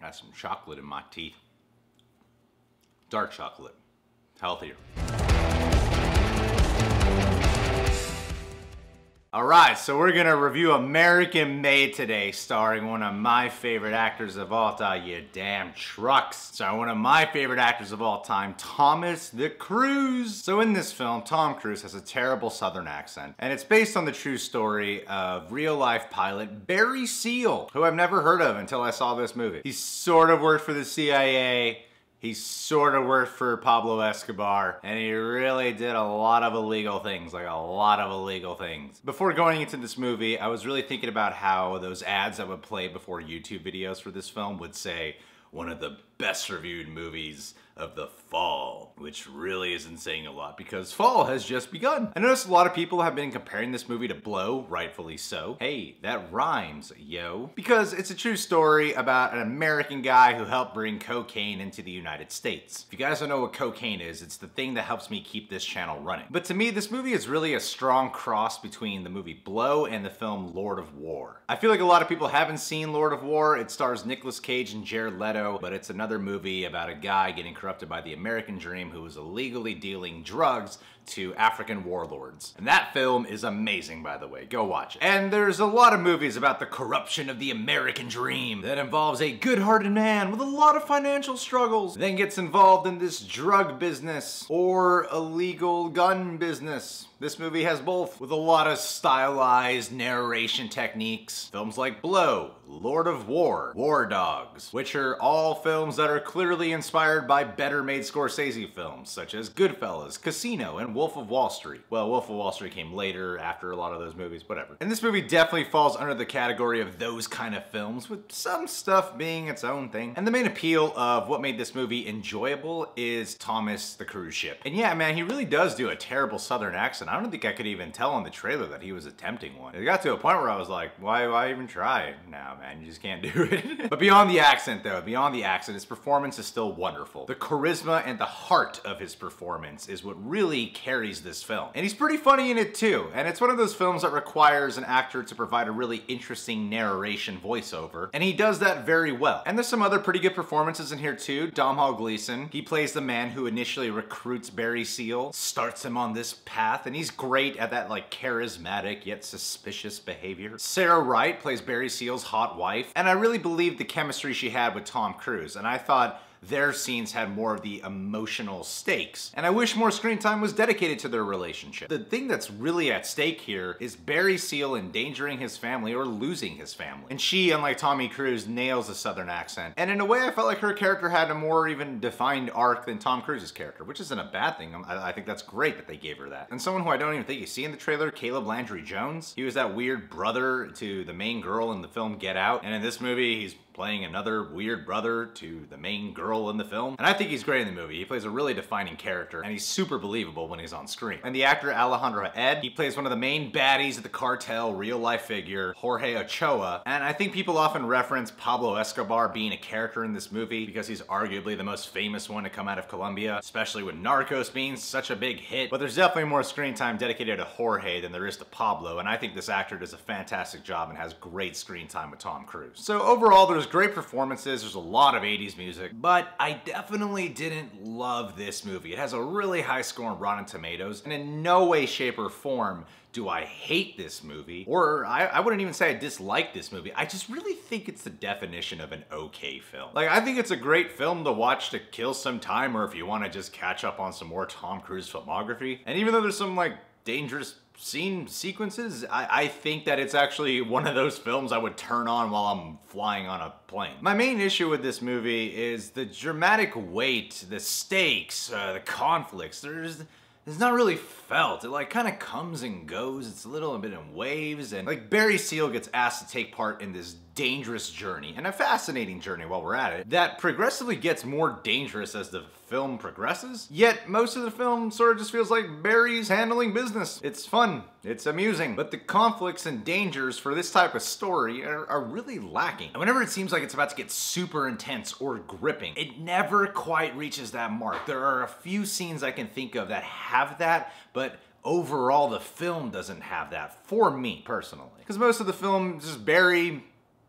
Got some chocolate in my teeth. Dark chocolate. Healthier. Alright, so we're gonna review American Made today, starring one of my favorite actors of all time, you damn trucks. Starring one of my favorite actors of all time, Thomas the Cruise. So in this film, Tom Cruise has a terrible southern accent, and it's based on the true story of real-life pilot Barry Seal, who I've never heard of until I saw this movie. He sort of worked for the CIA, he sort of worked for Pablo Escobar, and he really did a lot of illegal things, like a lot of illegal things. Before going into this movie, I was really thinking about how those ads that would play before YouTube videos for this film would say, one of the best reviewed movies of the fall, which really isn't saying a lot because fall has just begun. I noticed a lot of people have been comparing this movie to Blow, rightfully so. Hey, that rhymes, yo. Because it's a true story about an American guy who helped bring cocaine into the United States. If you guys don't know what cocaine is, it's the thing that helps me keep this channel running. But to me, this movie is really a strong cross between the movie Blow and the film Lord of War. I feel like a lot of people haven't seen Lord of War. It stars Nicolas Cage and Jared Leto, but it's another movie about a guy getting corrupted by the American dream who was illegally dealing drugs to African warlords. And that film is amazing, by the way. Go watch it. And there's a lot of movies about the corruption of the American dream that involves a good-hearted man with a lot of financial struggles, then gets involved in this drug business or illegal gun business. This movie has both, with a lot of stylized narration techniques. Films like Blow, Lord of War, War Dogs, which are all films that are clearly inspired by better-made Scorsese films, such as Goodfellas, Casino, and Wolf of Wall Street. Well, Wolf of Wall Street came later, after a lot of those movies, whatever. And this movie definitely falls under the category of those kind of films, with some stuff being its own thing. And the main appeal of what made this movie enjoyable is Thomas the Cruise Ship. And yeah, man, he really does do a terrible southern accent. I don't think I could even tell on the trailer that he was attempting one. It got to a point where I was like, why even try? No, man, you just can't do it. But beyond the accent though, beyond the accent, his performance is still wonderful. The charisma and the heart of his performance is what really carries this film. And he's pretty funny in it too. And it's one of those films that requires an actor to provide a really interesting narration voiceover. And he does that very well. And there's some other pretty good performances in here too. Domhnall Gleeson, he plays the man who initially recruits Barry Seal, starts him on this path, and he's great at that like charismatic yet suspicious behavior. Sarah Wright plays Barry Seal's hot wife, and I really believed the chemistry she had with Tom Cruise, and I thought their scenes had more of the emotional stakes. And I wish more screen time was dedicated to their relationship. The thing that's really at stake here is Barry Seal endangering his family or losing his family. And she, unlike Tommy Cruise, nails a southern accent. And in a way, I felt like her character had a more even defined arc than Tom Cruise's character, which isn't a bad thing. I think that's great that they gave her that. And someone who I don't even think you see in the trailer, Caleb Landry Jones. He was that weird brother to the main girl in the film Get Out. And in this movie, he's playing another weird brother to the main girl in the film. And I think he's great in the movie. He plays a really defining character, and he's super believable when he's on screen. And the actor Alejandro Ed, he plays one of the main baddies of the cartel, real-life figure, Jorge Ochoa. And I think people often reference Pablo Escobar being a character in this movie because he's arguably the most famous one to come out of Colombia, especially with Narcos being such a big hit. But there's definitely more screen time dedicated to Jorge than there is to Pablo, and I think this actor does a fantastic job and has great screen time with Tom Cruise. So overall, there's great performances, there's a lot of 80s music, but I definitely didn't love this movie. It has a really high score on Rotten Tomatoes, and in no way, shape, or form do I hate this movie, or I wouldn't even say I dislike this movie. I just really think it's the definition of an okay film. Like, I think it's a great film to watch to kill some time, or if you want to just catch up on some more Tom Cruise filmography. And even though there's some like dangerous scene sequences, I think that it's actually one of those films I would turn on while I'm flying on a plane. My main issue with this movie is the dramatic weight, the stakes, the conflicts. It's not really felt. It like kind of comes and goes. It's a little bit in waves, and like Barry Seal gets asked to take part in this dangerous journey, and a fascinating journey while we're at it, that progressively gets more dangerous as the film progresses. Yet most of the film sort of just feels like Barry's handling business. It's fun, it's amusing, but the conflicts and dangers for this type of story are really lacking. And whenever it seems like it's about to get super intense or gripping, it never quite reaches that mark. There are a few scenes I can think of that have that, but overall the film doesn't have that, for me personally. Because most of the film is just Barry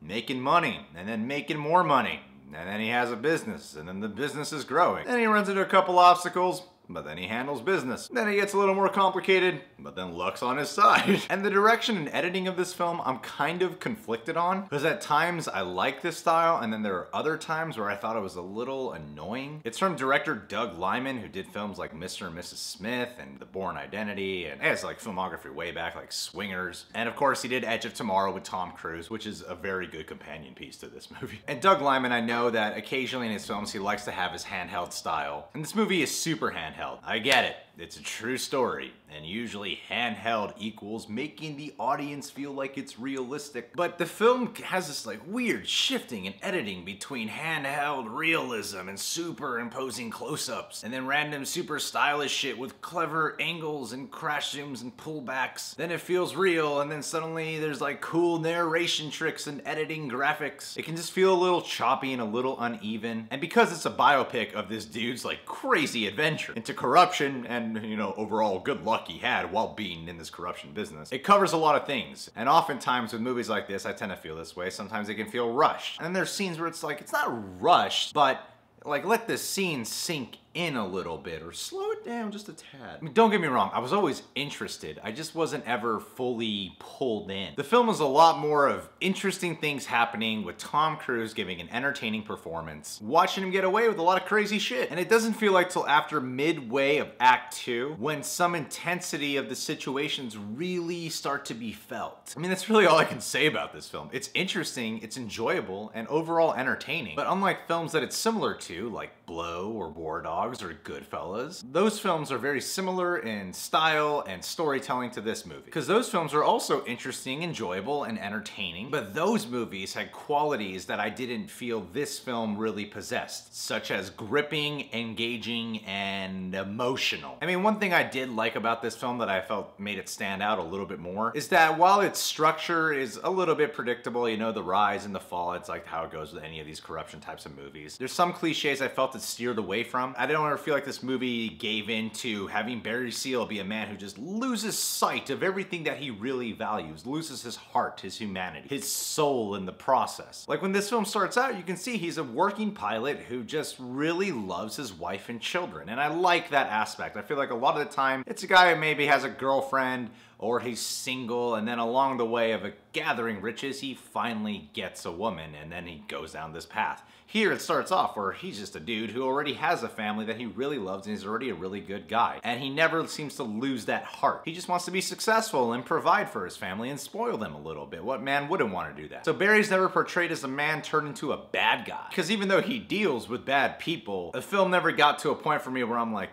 making money, and then making more money, and then he has a business, and then the business is growing. Then he runs into a couple obstacles, but then he handles business. Then it gets a little more complicated, but then luck's on his side. And the direction and editing of this film, I'm kind of conflicted on, because at times I like this style, and then there are other times where I thought it was a little annoying. It's from director Doug Liman, who did films like Mr. and Mrs. Smith and The Bourne Identity, and has like filmography way back, like Swingers. And of course he did Edge of Tomorrow with Tom Cruise, which is a very good companion piece to this movie. And Doug Liman, I know that occasionally in his films he likes to have his handheld style, and this movie is super handheld. I get it. It's a true story, and usually handheld equals making the audience feel like it's realistic. But the film has this like weird shifting and editing between handheld realism and superimposing close-ups, and then random super stylish shit with clever angles and crash zooms and pullbacks. Then it feels real, and then suddenly there's like cool narration tricks and editing graphics. It can just feel a little choppy and a little uneven. And because it's a biopic of this dude's like crazy adventure into corruption and, you know, overall good luck he had while being in this corruption business, it covers a lot of things. And oftentimes with movies like this, I tend to feel this way. Sometimes it can feel rushed. And then there's scenes where it's like, it's not rushed, but like let the scene sink in a little bit or slow it down just a tad. I mean, don't get me wrong, I was always interested. I just wasn't ever fully pulled in. The film is a lot more of interesting things happening with Tom Cruise giving an entertaining performance, watching him get away with a lot of crazy shit. And it doesn't feel like till after midway of Act 2 when some intensity of the situations really start to be felt. I mean, that's really all I can say about this film. It's interesting, it's enjoyable, and overall entertaining. But unlike films that it's similar to, like Blow or War Dog, or Goodfellas, those films are very similar in style and storytelling to this movie. Because those films are also interesting, enjoyable, and entertaining, but those movies had qualities that I didn't feel this film really possessed, such as gripping, engaging, and emotional. I mean, one thing I did like about this film that I felt made it stand out a little bit more is that while its structure is a little bit predictable, you know, the rise and the fall, it's like how it goes with any of these corruption types of movies. There's some cliches I felt it steered away from. I don't ever feel like this movie gave in to having Barry Seal be a man who just loses sight of everything that he really values, loses his heart, his humanity, his soul in the process. Like when this film starts out, you can see he's a working pilot who just really loves his wife and children, and I like that aspect. I feel like a lot of the time, it's a guy who maybe has a girlfriend or he's single, and then along the way of gathering riches, he finally gets a woman, and then he goes down this path. Here it starts off where he's just a dude who already has a family that he really loves, and he's already a really good guy. And he never seems to lose that heart. He just wants to be successful and provide for his family and spoil them a little bit. What man wouldn't want to do that? So Barry's never portrayed as a man turned into a bad guy. Because even though he deals with bad people, the film never got to a point for me where I'm like,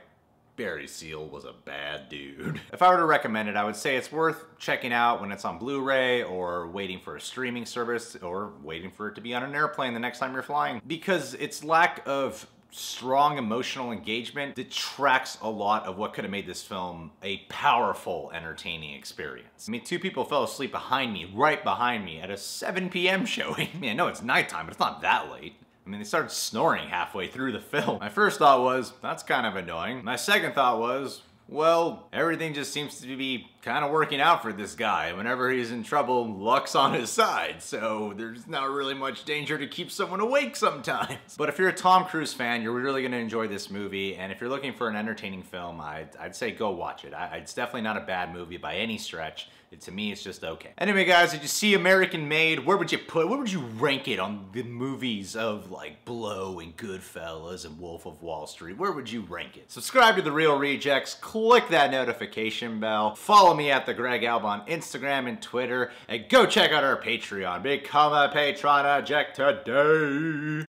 Barry Seal was a bad dude. If I were to recommend it, I would say it's worth checking out when it's on Blu-ray or waiting for a streaming service or waiting for it to be on an airplane the next time you're flying, because its lack of strong emotional engagement detracts a lot of what could have made this film a powerful, entertaining experience. I mean, two people fell asleep behind me, right behind me, at a 7 p.m. showing. I mean, I know it's nighttime, but it's not that late. I mean, they started snoring halfway through the film. My first thought was, that's kind of annoying. My second thought was, well, everything just seems to be kind of working out for this guy. Whenever he's in trouble, luck's on his side, so there's not really much danger to keep someone awake sometimes. But if you're a Tom Cruise fan, you're really gonna enjoy this movie, and if you're looking for an entertaining film, I'd say go watch it. It's definitely not a bad movie by any stretch. To me, it's just okay. Anyway, guys, did you see American Made? Where would you rank it on the movies of like Blow and Goodfellas and Wolf of Wall Street? Where would you rank it? Subscribe to The Real Rejects, click that notification bell, follow me at The Greg Alba on Instagram and Twitter, and go check out our Patreon. Become a patron eject today.